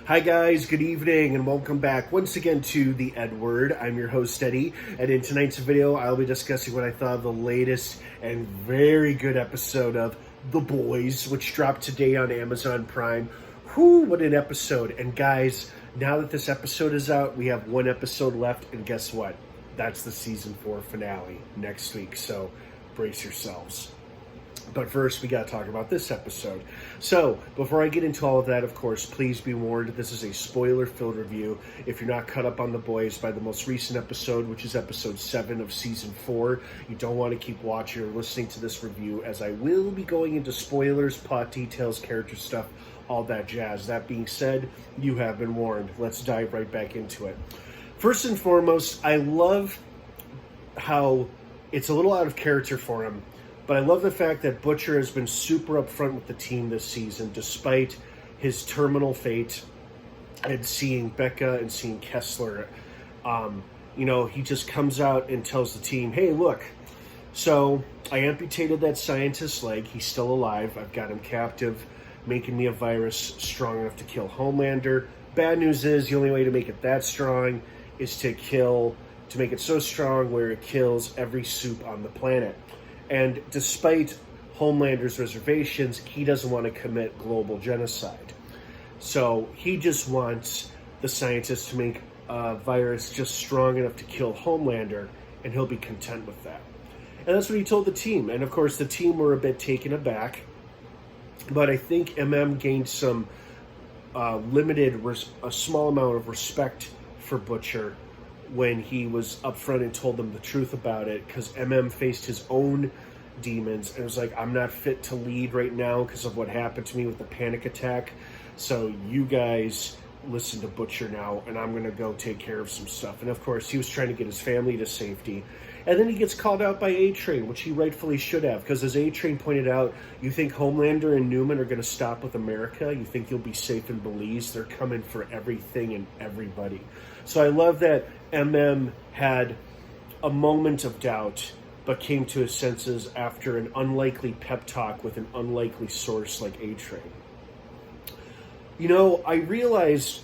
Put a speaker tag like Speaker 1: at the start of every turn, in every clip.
Speaker 1: Hi guys, good evening and welcome back once again to the EdWord. I'm your host Eddie, and in tonight's video I'll be discussing what I thought of the latest and very good episode of The Boys, which dropped today on Amazon Prime. Whew, what an episode. And guys, now that this episode is out, we have one episode left, and guess what? That's the season 4 finale next week, so brace yourselves. But first, we got to talk about this episode. So, before I get into all of that, of course, please be warned, this is a spoiler-filled review. If you're not caught up on The Boys by the most recent episode, which is episode 7 of season 4, you don't want to keep watching or listening to this review, as I will be going into spoilers, plot details, character stuff, all that jazz. That being said, you have been warned. Let's dive right back into it. First and foremost, I love how it's a little out of character for him. But I love the fact that Butcher has been super upfront with the team this season, despite his terminal fate and seeing Becca and seeing Kessler. He just comes out and tells the team, hey, look, so I amputated that scientist's leg. He's still alive. I've got him captive, making me a virus strong enough to kill Homelander. Bad news is the only way to make it that strong is to make it so strong where it kills every soup on the planet. And despite Homelander's reservations, he doesn't want to commit global genocide. So he just wants the scientists to make a virus just strong enough to kill Homelander, and he'll be content with that. And that's what he told the team. And of course, the team were a bit taken aback. But I think MM gained some a small amount of respect for Butcher when he was upfront and told them the truth about it, because MM faced his own demons and was like, I'm not fit to lead right now because of what happened to me with the panic attack, so you guys listen to Butcher now, and I'm going to go take care of some stuff. And of course, he was trying to get his family to safety. And then he gets called out by A-Train, which he rightfully should have, because as A-Train pointed out, you think Homelander and Newman are going to stop with America? You think you'll be safe in Belize? They're coming for everything and everybody. So I love that MM had a moment of doubt, but came to his senses after an unlikely pep talk with an unlikely source like A-Train. I realized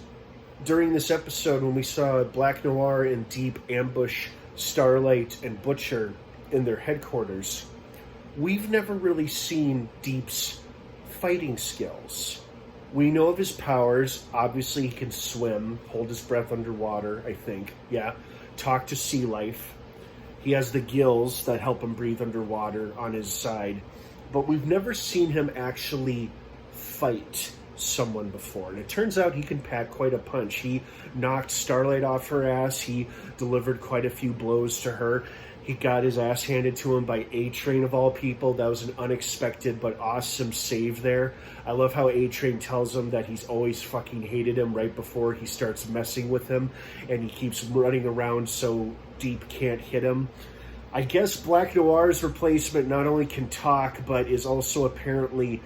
Speaker 1: during this episode when we saw Black Noir and Deep ambush Starlight and Butcher in their headquarters, we've never really seen Deep's fighting skills. We know of his powers. Obviously, he can swim, hold his breath underwater, I think. Yeah. Talk to sea life. He has the gills that help him breathe underwater on his side. But we've never seen him actually fight someone before. And it turns out he can pack quite a punch. He knocked Starlight off her ass. He delivered quite a few blows to her. He got his ass handed to him by A-Train of all people. That was an unexpected but awesome save there. I love how A-Train tells him that he's always fucking hated him right before he starts messing with him, and he keeps running around so Deep can't hit him. I guess Black Noir's replacement not only can talk, but is also apparently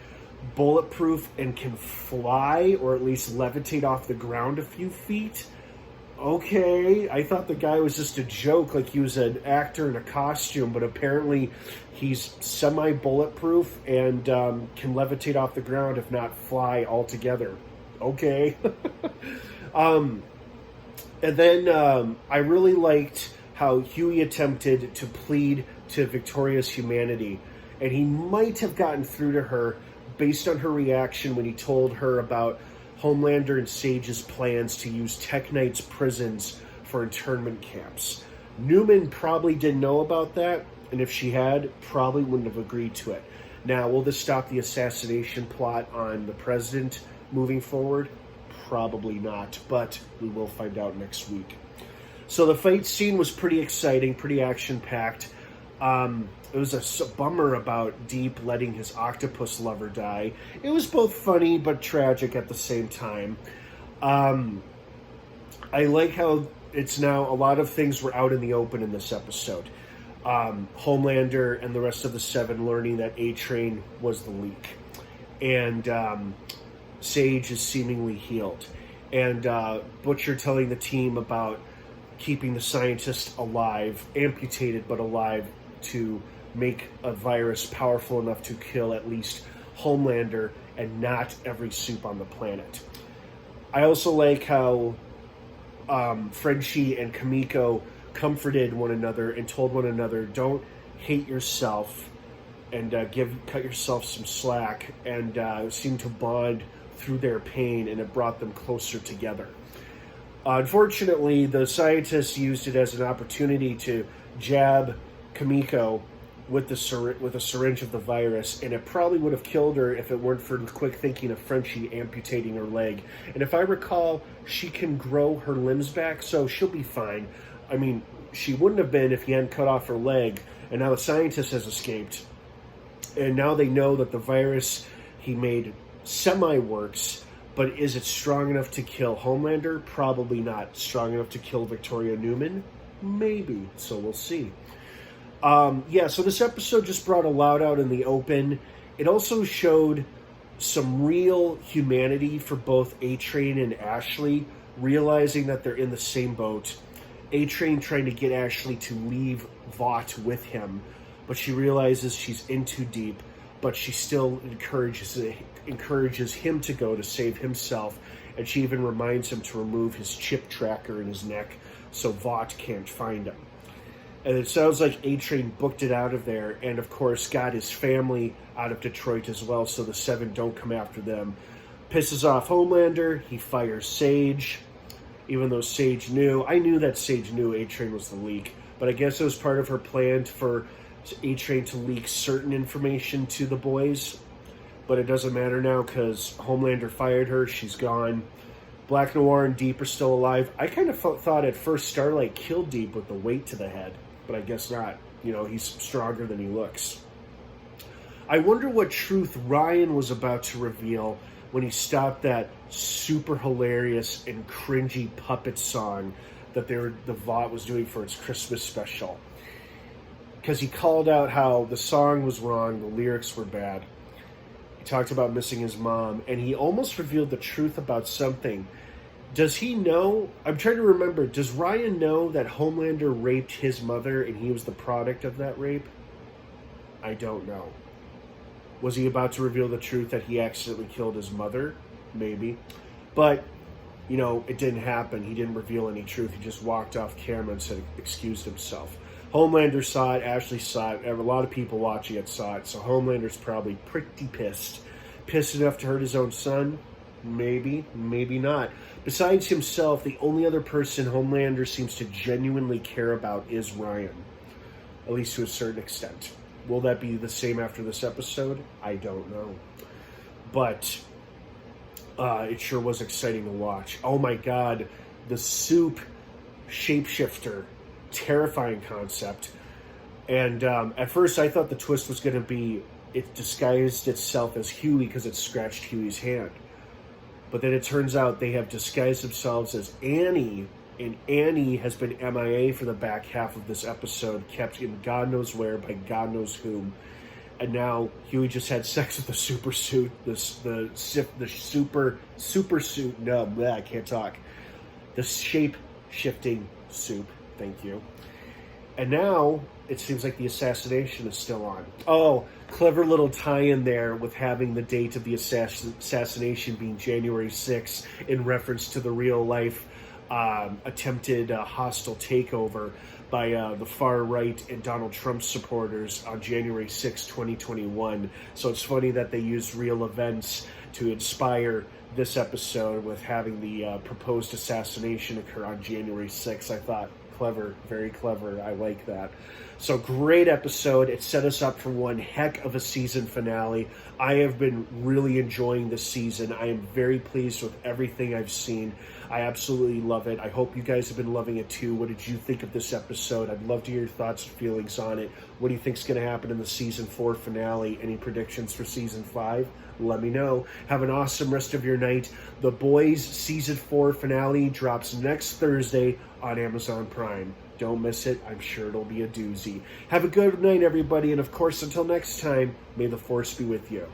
Speaker 1: bulletproof and can fly, or at least levitate off the ground a few feet. Okay, I thought the guy was just a joke, like he was an actor in a costume, but apparently he's semi-bulletproof and can levitate off the ground, if not fly altogether. Okay. And then I really liked how Huey attempted to plead to Victoria's humanity, and he might have gotten through to her based on her reaction when he told her about Homelander and Sage's plans to use Tek-Knight's prisons for internment camps. Newman probably didn't know about that, and if she had, probably wouldn't have agreed to it. Now, will this stop the assassination plot on the president moving forward? Probably not, but we will find out next week. So the fight scene was pretty exciting, pretty action-packed. It was a bummer about Deep letting his octopus lover die. It was both funny but tragic at the same time. I like how it's now a lot of things were out in the open in this episode. Homelander and the rest of the Seven learning that A-Train was the leak. And Sage is seemingly healed. And Butcher telling the team about keeping the scientist alive, amputated but alive, to make a virus powerful enough to kill at least Homelander and not every soup on the planet. I also like how Frenchie and Kamiko comforted one another and told one another, don't hate yourself and cut yourself some slack, and seemed to bond through their pain, and it brought them closer together. Unfortunately, the scientists used it as an opportunity to jab Kamiko with a syringe of the virus, and it probably would have killed her if it weren't for the quick thinking of Frenchie amputating her leg. And if I recall, she can grow her limbs back, so she'll be fine. I mean, she wouldn't have been if he hadn't cut off her leg, and now the scientist has escaped. And now they know that the virus he made semi-works, but is it strong enough to kill Homelander? Probably not. Strong enough to kill Victoria Newman? Maybe. So we'll see. So this episode just brought a lot out in the open. It also showed some real humanity for both A-Train and Ashley, realizing that they're in the same boat. A-Train trying to get Ashley to leave Vought with him, but she realizes she's in too deep, but she still encourages him to go to save himself, and she even reminds him to remove his chip tracker in his neck so Vought can't find him. And it sounds like A-Train booked it out of there, and of course got his family out of Detroit as well, so the Seven don't come after them. Pisses off Homelander, he fires Sage, even though Sage knew. I knew that Sage knew A-Train was the leak, but I guess it was part of her plan for A-Train to leak certain information to the boys. But it doesn't matter now because Homelander fired her, she's gone. Black Noir and Deep are still alive. I kind of thought at first Starlight killed Deep with the weight to the head, but I guess not. You know, he's stronger than he looks. I wonder what truth Ryan was about to reveal when he stopped that super hilarious and cringy puppet song that the Vought was doing for its Christmas special. Because he called out how the song was wrong, the lyrics were bad. He talked about missing his mom, and he almost revealed the truth about something. Does he know? I'm trying to remember. Does Ryan know that Homelander raped his mother and he was the product of that rape? I don't know. Was he about to reveal the truth that he accidentally killed his mother? Maybe. But, you know, it didn't happen. He didn't reveal any truth. He just walked off camera and said, excused himself. Homelander saw it. Ashley saw it. A lot of people watching it saw it. So Homelander's probably pretty pissed. Pissed enough to hurt his own son? Maybe. Maybe not. Besides himself, the only other person Homelander seems to genuinely care about is Ryan. At least to a certain extent. Will that be the same after this episode? I don't know. But it sure was exciting to watch. Oh my god. The soup shapeshifter. Terrifying concept. And at first I thought the twist was going to be it disguised itself as Huey because it scratched Huey's hand. But then it turns out they have disguised themselves as Annie, and Annie has been MIA for the back half of this episode, kept in God knows where by God knows whom. And now Huey just had sex with the super suit, the super suit. No, I can't talk. The shape-shifting soup. Thank you. And now it seems like the assassination is still on. Oh, clever little tie-in there with having the date of the assassination being January 6th in reference to the real-life attempted hostile takeover by the far right and Donald Trump supporters on January 6, 2021. So it's funny that they used real events to inspire this episode with having the proposed assassination occur on January 6th. I thought, clever, very clever. I like that. So great episode. It set us up for one heck of a season finale. I have been really enjoying this season. I am very pleased with everything I've seen. I absolutely love it. I hope you guys have been loving it too. What did you think of this episode? I'd love to hear your thoughts and feelings on it. What do you think is going to happen in the season 4 finale? Any predictions for season 5? Let me know. Have an awesome rest of your night. The Boys season 4 finale drops next Thursday on Amazon Prime. Don't miss it. I'm sure it'll be a doozy. Have a good night, everybody. And of course, until next time, may the Force be with you.